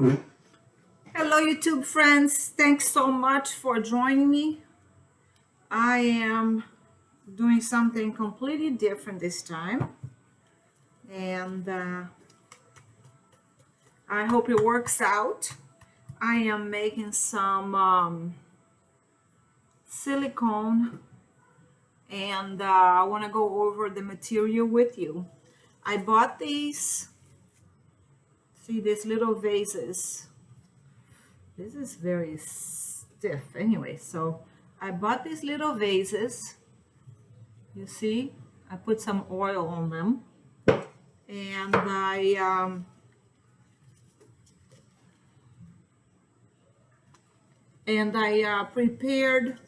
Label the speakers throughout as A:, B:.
A: Hello YouTube friends, thanks so much for joining me. I am doing something completely different this time, and I hope it works out. I am making some silicone, and I want to go over the material with you. I bought these, see these little vases. This is very stiff anyway, so I bought these little vases. You see, I put some oil on them, and I prepared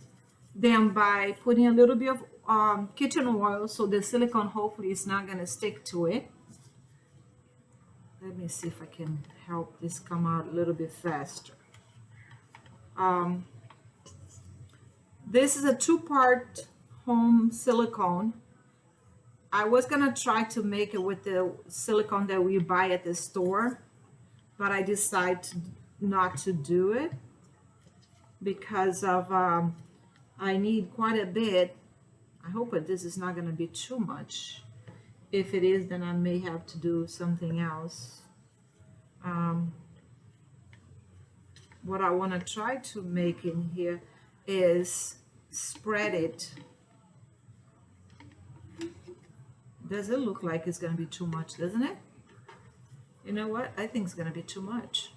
A: them by putting a little bit of kitchen oil, so the silicone hopefully is not going to stick to it. Let me see if I can help this come out a little bit faster. This is a two-part home silicone. I was gonna try to make it with the silicone that we buy at the store, but I decided not to do it because of I need quite a bit. I hope that this is not gonna be too much. If it is, then I may have to do something else. What I want to try to make in here is spread it. Does it look like it's going to be too much, doesn't it? You know what? I think it's going to be too much.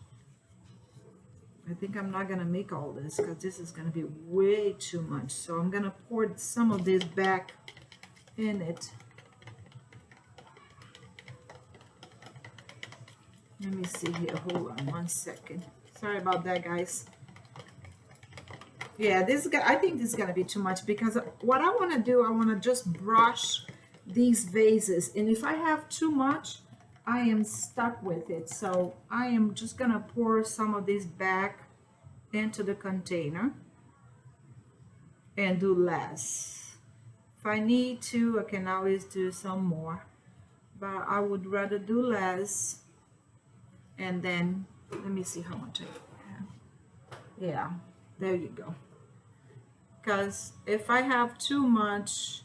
A: I think I'm not going to make all this because this is going to be way too much. So I'm going to pour some of this back in it. Let me see here. Hold on one second. Sorry about that, guys. Yeah, I think this is going to be too much because what I want to do, I want to just brush these vases. And if I have too much, I am stuck with it. So I am just going to pour some of this back into the container and do less. If I need to, I can always do some more. But I would rather do less. And then let me see how much I have. Yeah, there you go. Because if I have too much,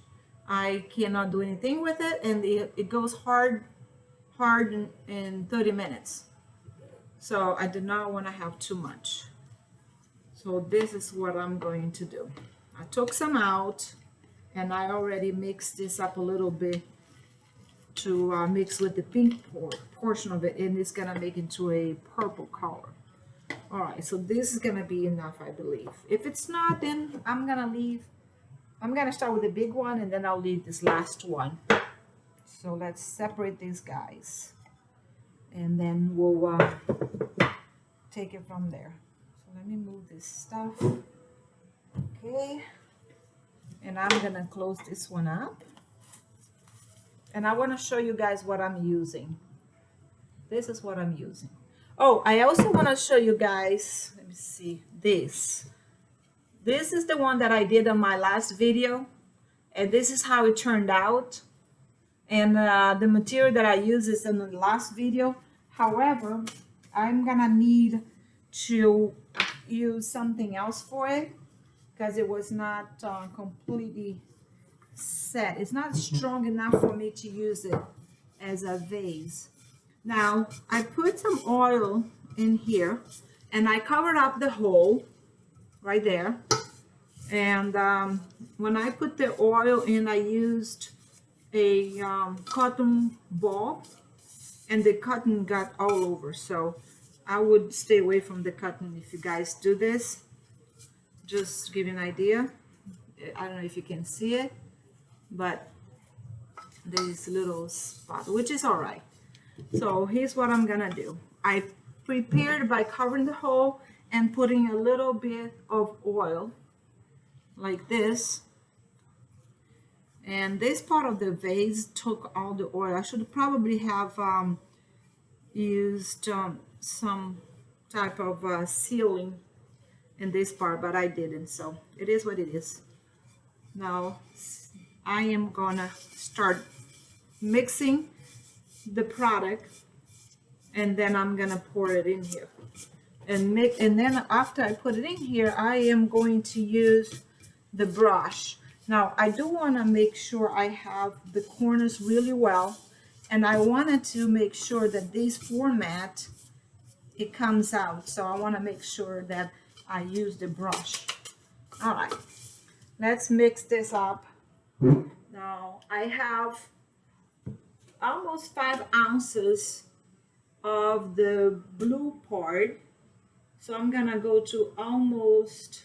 A: I cannot do anything with it, and it goes hard in 30 minutes. So I do not want to have too much. So this is what I'm going to do. I took some out, and I already mixed this up a little bit to mix with the pink portion of it, and it's gonna make into a purple color. All right, so this is gonna be enough, I believe. If it's not, then I'm gonna start with the big one, and then I'll leave this last one. So let's separate these guys, and then we'll take it from there. So let me move this stuff. Okay, and I'm gonna close this one up. And I want to show you guys what I'm using. This is what I'm using. Oh, I also want to show you guys, let me see, this. This is the one that I did on my last video. And this is how it turned out. And the material that I use is in the last video. However, I'm going to need to use something else for it because it was not completely set. It's not strong enough for me to use it as a vase. Now I put some oil in here and I covered up the hole right there, and when I put the oil in, I used a cotton ball, and the cotton got all over, so I would stay away from the cotton if you guys do this. Just to give you an idea, I don't know if you can see it, but there's little spot, which is all right. So here's what I'm gonna do. I prepared by covering the hole and putting a little bit of oil like this, and this part of the vase took all the oil. I should probably have used some type of sealing in this part, but I didn't, so it is what it is. Now I am gonna start mixing the product and then I'm gonna pour it in here and make, and then after I put it in here, I am going to use the brush. Now I do want to make sure I have the corners really well, and I wanted to make sure that this format, it comes out, so I want to make sure that I use the brush. All right, let's mix this up. Now I have almost 5 ounces of the blue part, so I'm gonna go to almost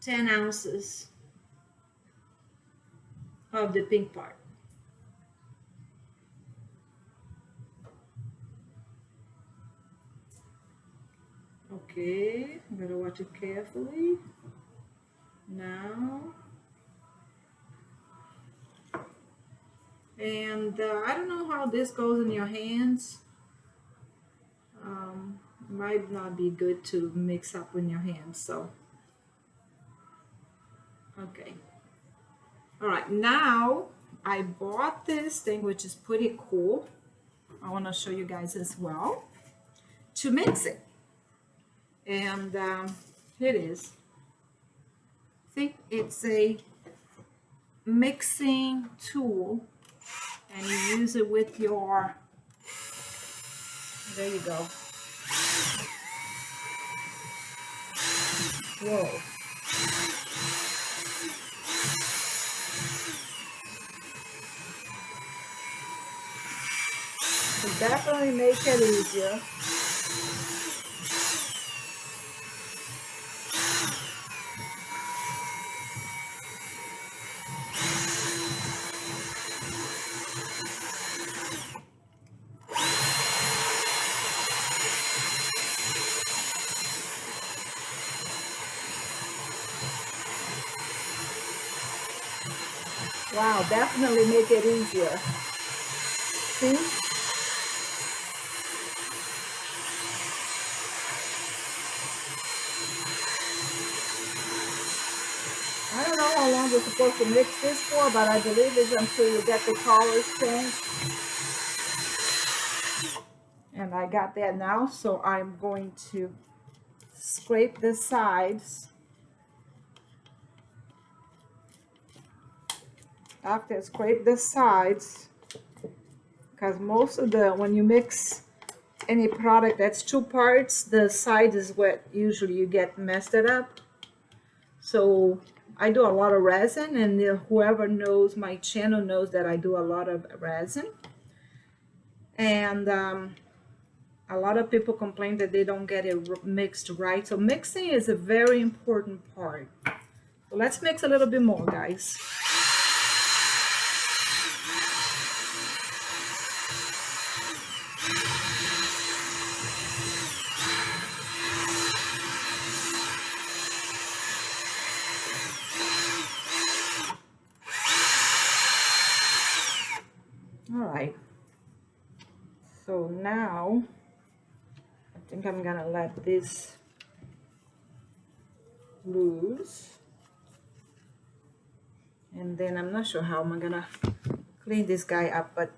A: 10 ounces of the pink part. Okay, I'm gonna watch it carefully now. And I don't know how this goes in your hands. Might not be good to mix up in your hands, so okay. All right, now I bought this thing, which is pretty cool. I want to show you guys as well to mix it. And here it is. See, it's a mixing tool, and you use it with your, there you go. Whoa. So definitely make it easier. Wow, definitely make it easier. See? I don't know how long we're supposed to mix this for, but I believe it's until you get the colors changed. And I got that now, so I'm going to scrape the sides. After I scrape the sides, because most of the, when you mix any product that's 2 parts, the side is what usually you get messed it up. So I do a lot of resin, and whoever knows my channel knows that I do a lot of resin. And a lot of people complain that they don't get it mixed right. So mixing is a very important part. So let's mix a little bit more, guys. All right. So now I think I'm gonna let this loose, and then I'm not sure how I'm gonna clean this guy up, but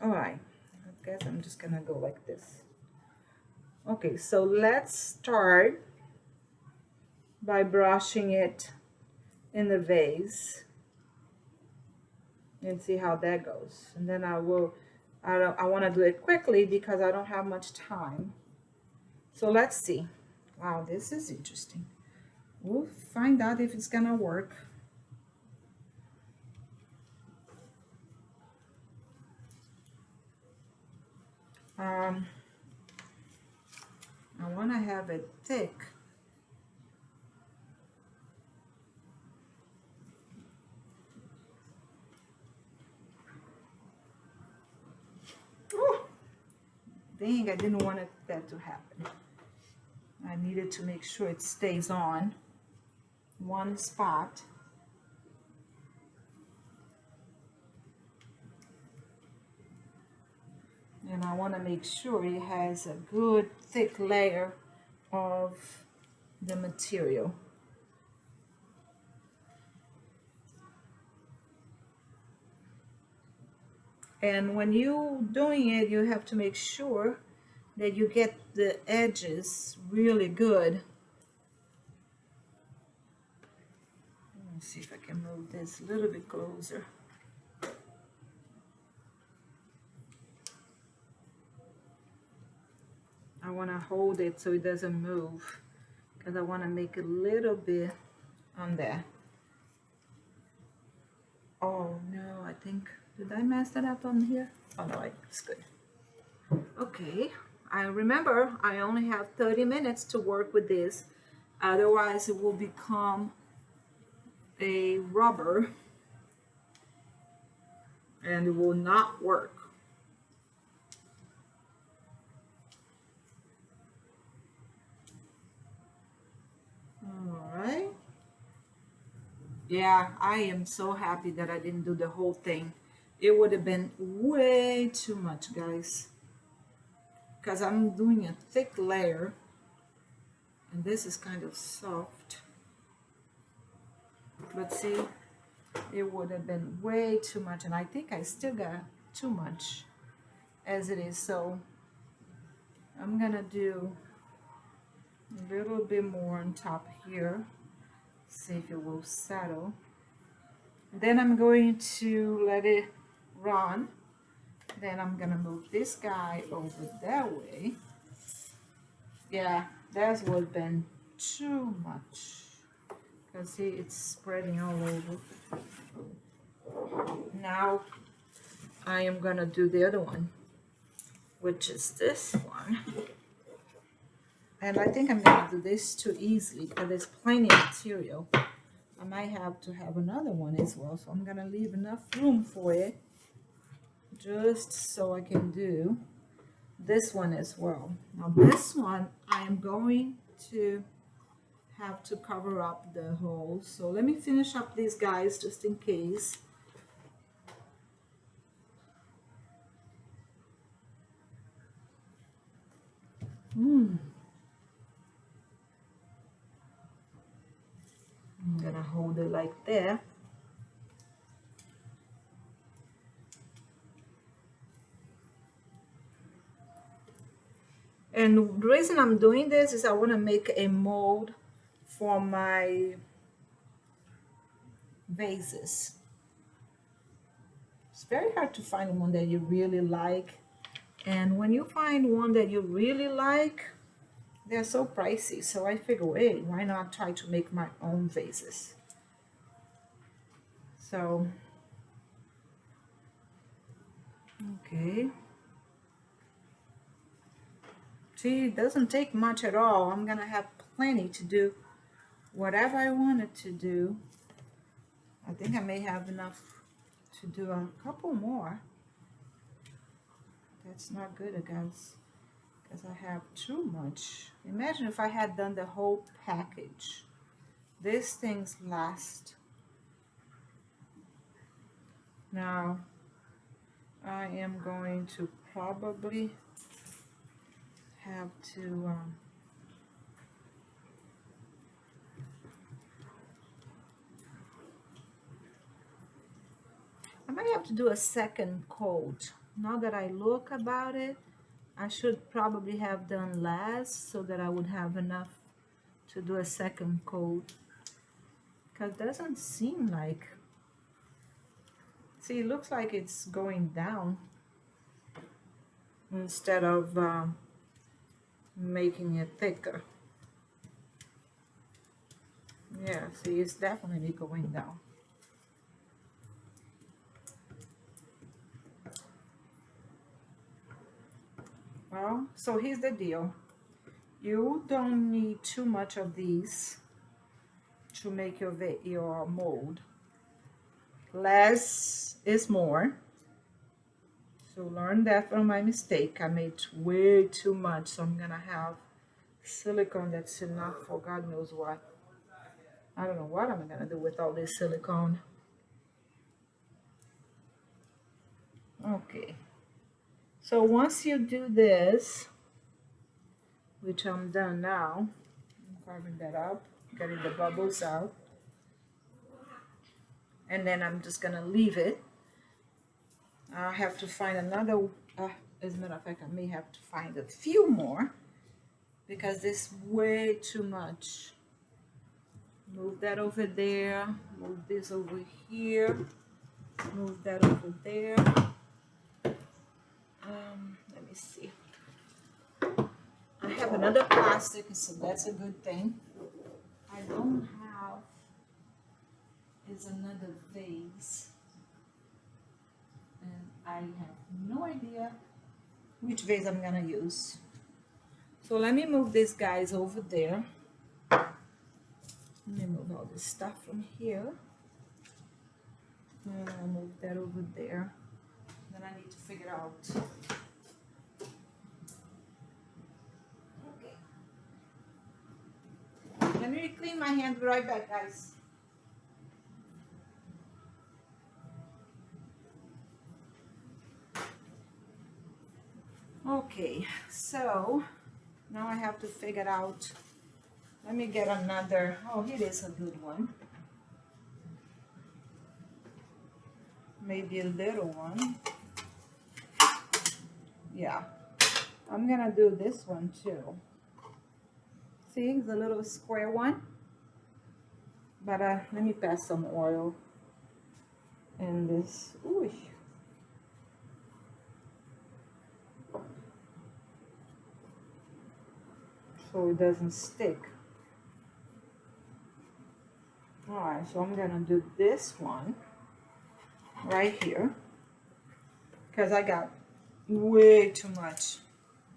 A: all right, I guess I'm just gonna go like this. Okay, so let's start by brushing it in the vase and see how that goes. And then I want to do it quickly because I don't have much time. So let's see. Wow, this is interesting. We'll find out if it's gonna work. I want to have it thick. Ooh, dang, I didn't want that to happen. I needed to make sure it stays on one spot. And I want to make sure it has a good thick layer of the material. And when you're doing it, you have to make sure that you get the edges really good. Let me see if I can move this a little bit closer. I want to hold it so it doesn't move because I want to make a little bit on there. Oh no, I think, did I mess that up on here? Oh no, it's good. Okay, I remember I only have 30 minutes to work with this, otherwise it will become a rubber and it will not work. All right. Yeah, I am so happy that I didn't do the whole thing. It would have been way too much, guys, because I'm doing a thick layer and this is kind of soft. But see, it would have been way too much, and I think I still got too much as it is, so I'm gonna do a little bit more on top here, see if it will settle. Then I'm going to let it run. Then I'm gonna move this guy over that way. Yeah, that would have been too much, because see, it's spreading all over. Now I am gonna do the other one, which is this one. And I think I'm gonna do this too easily because there's plenty of material. I might have to have another one as well, so I'm gonna leave enough room for it just so I can do this one as well. Now this one I am going to have to cover up the holes, so let me finish up these guys just in case. I'm gonna hold it like that. And the reason I'm doing this is I want to make a mold for my vases. It's very hard to find one that you really like. And when you find one that you really like, they're so pricey. So I figure, hey, why not try to make my own vases? So, okay. See, it doesn't take much at all. I'm gonna have plenty to do whatever I wanted to do. I think I may have enough to do a couple more. That's not good, guys, because I have too much. Imagine if I had done the whole package. These things last. Now, I am going to probably have to I might have to do a second coat. Now that I look about it, I should probably have done less so that I would have enough to do a second coat, because it doesn't seem like, see, it looks like it's going down instead of making it thicker. Yeah, see, it's definitely going down. Well, so here's the deal. You don't need too much of these to make your mold. Less is more. So learn that from my mistake. I made way too much, so I'm gonna have silicone that's enough for God knows what. I don't know what I'm gonna do with all this silicone. Okay. So once you do this, which I'm done now, I'm carving that up, getting the bubbles out, and then I'm just gonna leave it. I have to find another, as a matter of fact, I may have to find a few more because this is way too much. Move that over there, move this over here, move that over there. Let me see. I have another plastic, so that's a good thing. I don't have is another vase, and I have no idea which vase I'm gonna use. So let me move these guys over there. Let me move all this stuff from here. And I'll move that over there. Then I need to figure out. Okay. Let me clean my hand. Be right back, guys. Okay, so now I have to figure out. Let me get another. Oh, here is a good one. Maybe a little one. Yeah, I'm gonna do this one too. See, the little square one. But let me pass some oil in this. Ooh. So it doesn't stick. All right, so I'm gonna do this one right here because I got way too much.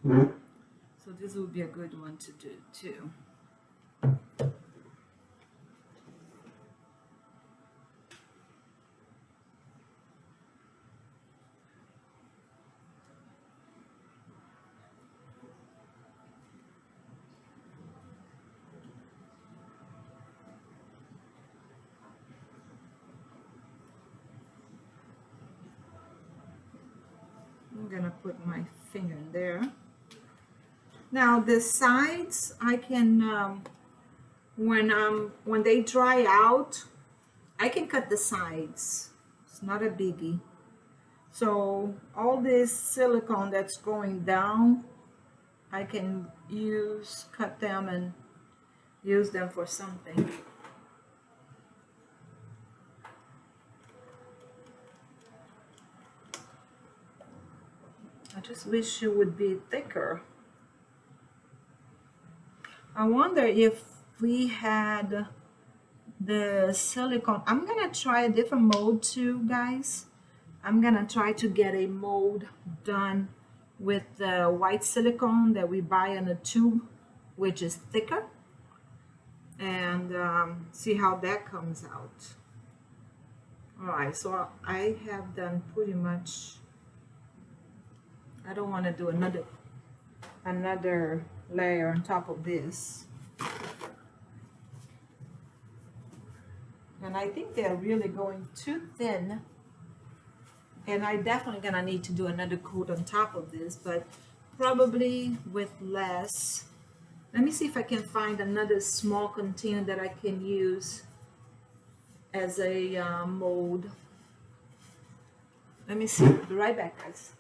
A: So this would be a good one to do too. I'm gonna put my finger in there. Now the sides, I can when they dry out, I can cut the sides. It's not a biggie. So all this silicone that's going down, I can cut them and use them for something. I just wish it would be thicker. I wonder if we had the silicone. I'm gonna try a different mold too, guys. I'm gonna try to get a mold done with the white silicone that we buy in a tube, which is thicker, and see how that comes out. All right, so I have done pretty much. I don't want to do another layer on top of this. And I think they're really going too thin. And I definitely gonna need to do another coat on top of this, but probably with less. Let me see if I can find another small container that I can use as a mold. Let me see. Be right back, guys.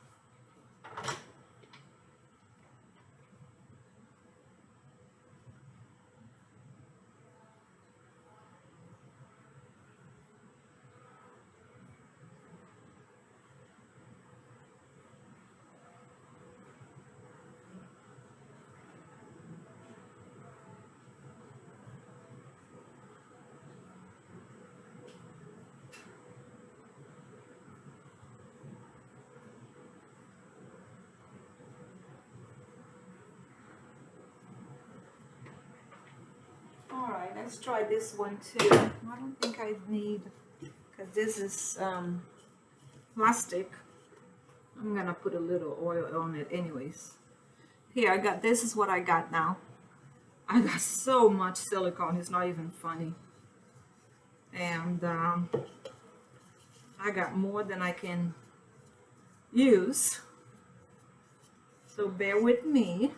A: Alright, let's try this one too. I don't think I need, because this is plastic. I'm gonna put a little oil on it anyways. Here, I got, this is what I got now. I got so much silicone, it's not even funny. And I got more than I can use. So bear with me.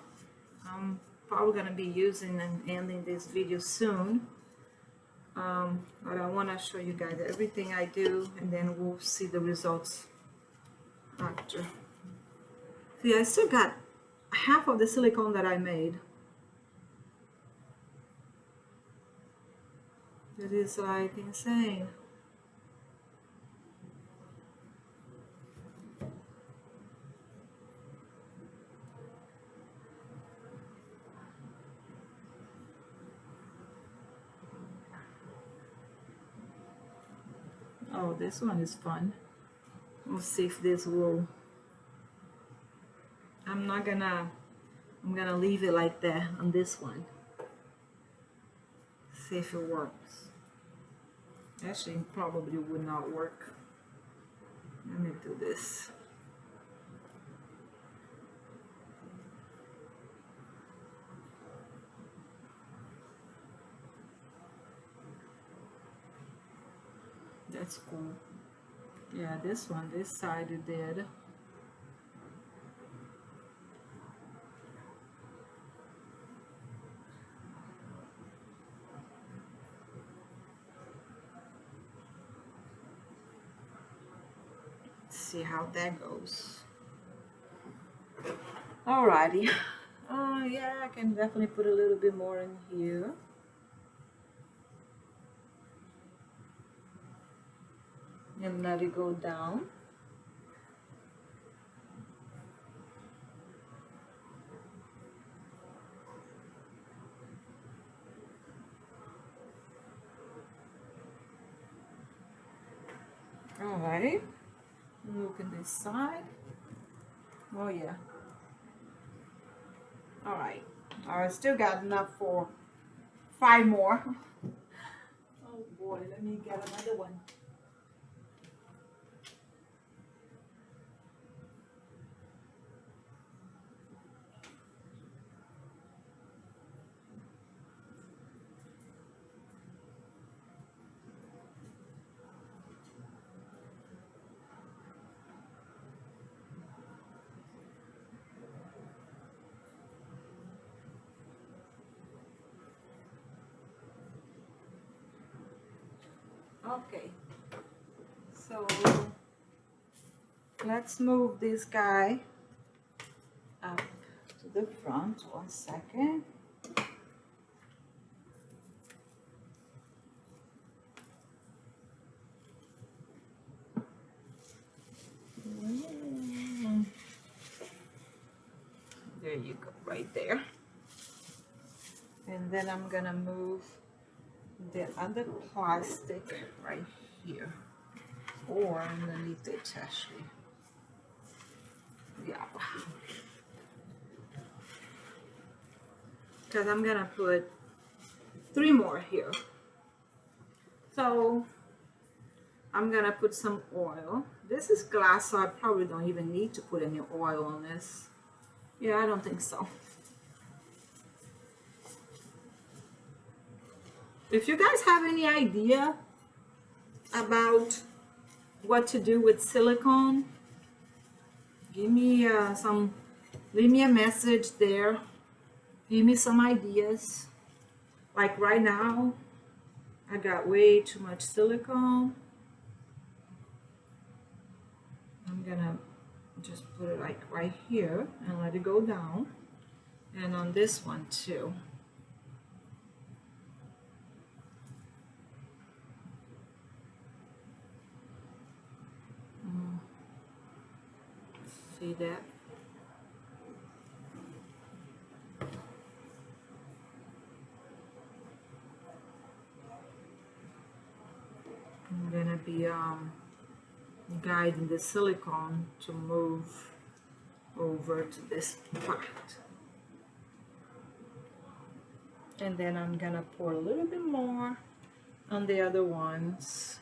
A: I'm probably going to be using and ending this video soon. But I want to show you guys everything I do, and then we'll see the results after. See, I still got half of the silicone that I made. It is like insane. Oh, this one is fun. We'll see if this will. I'm gonna leave it like that on this one. See if it works. Actually, it probably would not work. Let me do this. That's cool. Yeah, this one, this side it did. See how that goes. Alrighty. Yeah, I can definitely put a little bit more in here. And let it go down. Alright. Look at this side. Oh yeah. Alright. I still got enough for 5 more. Oh boy, let me get another one. Okay, so let's move this guy up to the front. 1 second. There you go, right there. And then I'm gonna move the other plastic right here or underneath it actually. Yeah, because I'm gonna put 3 more here. So I'm gonna put some oil. This is glass, so I probably don't even need to put any oil on this. Yeah, I don't think so. If you guys have any idea about what to do with silicone, give me leave me a message there. Give me some ideas. Like right now, I got way too much silicone. I'm gonna just put it like right here and let it go down. And on this one too. See that? I'm gonna be guiding the silicone to move over to this part. And then I'm gonna pour a little bit more on the other ones.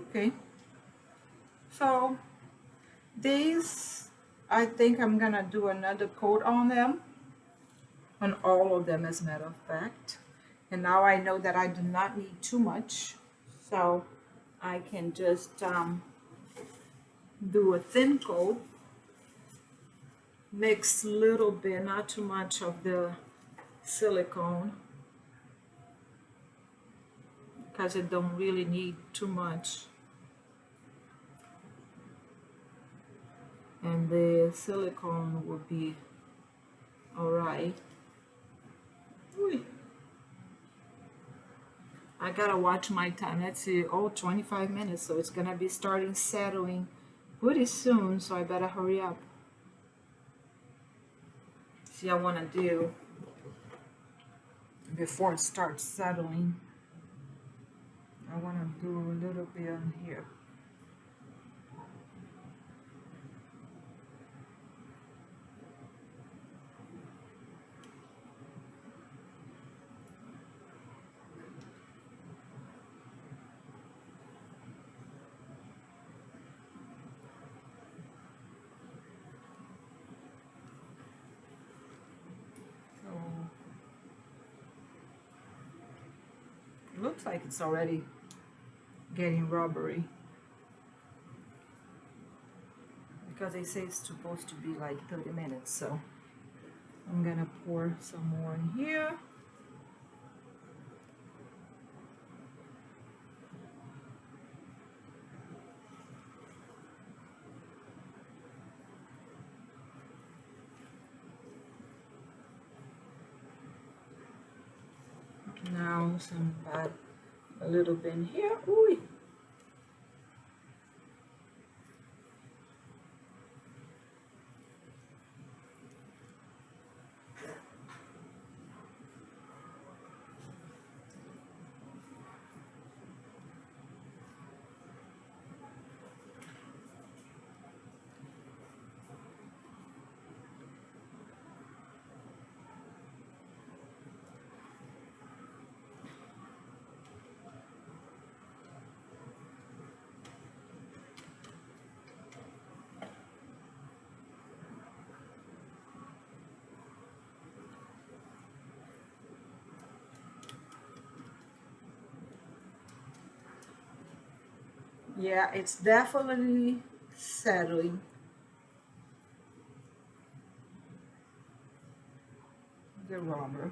A: Okay, so these, I think I'm gonna do another coat on them, on all of them as a matter of fact. And now I know that I do not need too much, so I can just do a thin coat, mix a little bit, not too much of the silicone, because it don't really need too much. And the silicone will be all right. I gotta watch my time. Let's see, 25 minutes, so it's gonna be starting settling pretty soon, so I better hurry up. See, I wanna do before it starts settling. I wanna do a little bit on here. Looks like it's already getting rubbery, because they say it's supposed to be like 30 minutes, so I'm gonna pour some more in here. Now add a little bit in here. Ooh. Yeah, it's definitely settling. The rubber.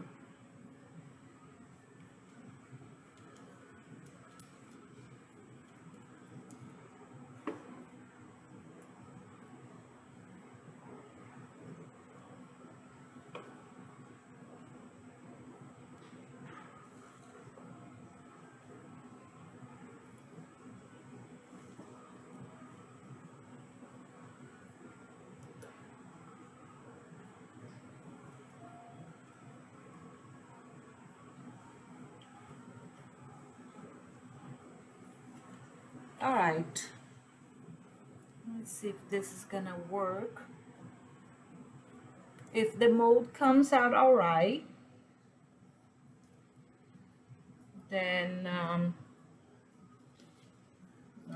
A: All right, let's see if this is gonna work. If the mold comes out all right, then I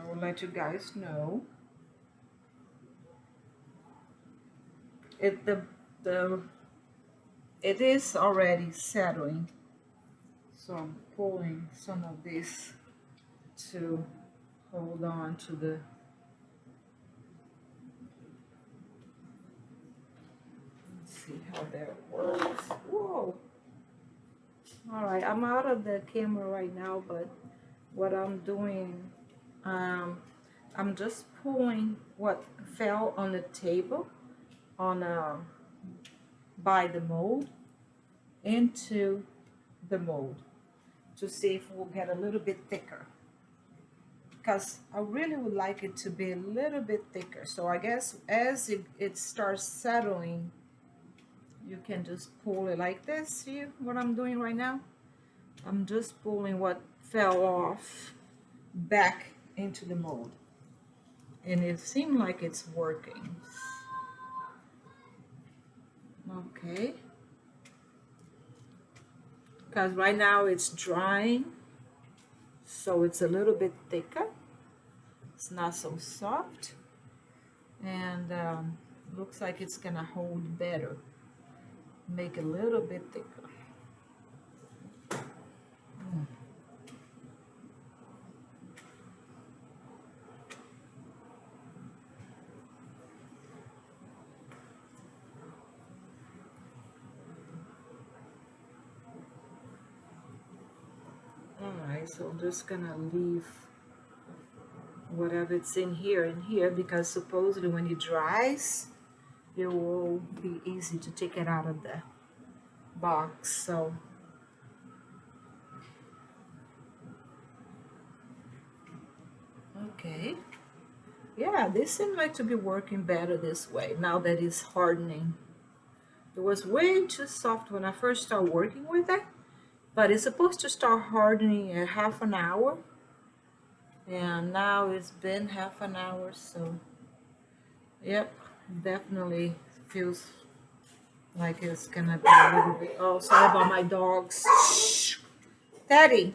A: will let you guys know. It is already settling, so I'm pulling some of this to hold on to the see how that works. Whoa. All right, I'm out of the camera right now, but what I'm doing, I'm just pulling what fell on the table on by the mold into the mold to see if we'll get a little bit thicker, because I really would like it to be a little bit thicker. So I guess as it starts settling, you can just pull it like this. See what I'm doing right now? I'm just pulling what fell off back into the mold, and it seemed like it's working. Okay, because right now it's drying, so it's a little bit thicker. It's not so soft, and looks like it's gonna hold better, make it a little bit thicker. Okay, so I'm just gonna leave whatever it's in here because supposedly when it dries, it will be easy to take it out of the box. So okay, yeah, this seems like to be working better this way now that it's hardening. It was way too soft when I first started working with it, but it's supposed to start hardening at half an hour, and now it's been half an hour. So yep, definitely feels like it's gonna be a little bit. Oh, sorry about my dogs. Shh. Teddy.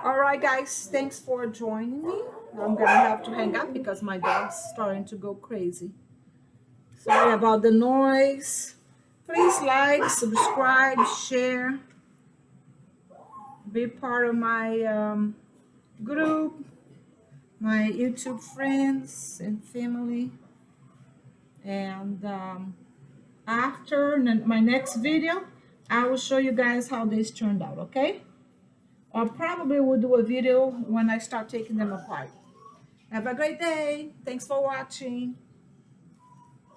A: All right, guys, thanks for joining me. I'm gonna have to hang up because my dog's starting to go crazy. Sorry about the noise. Please like, subscribe, share, be part of my group, my YouTube friends and family. And after my next video, I will show you guys how this turned out, okay? I probably will do a video when I start taking them apart. Have a great day. Thanks for watching.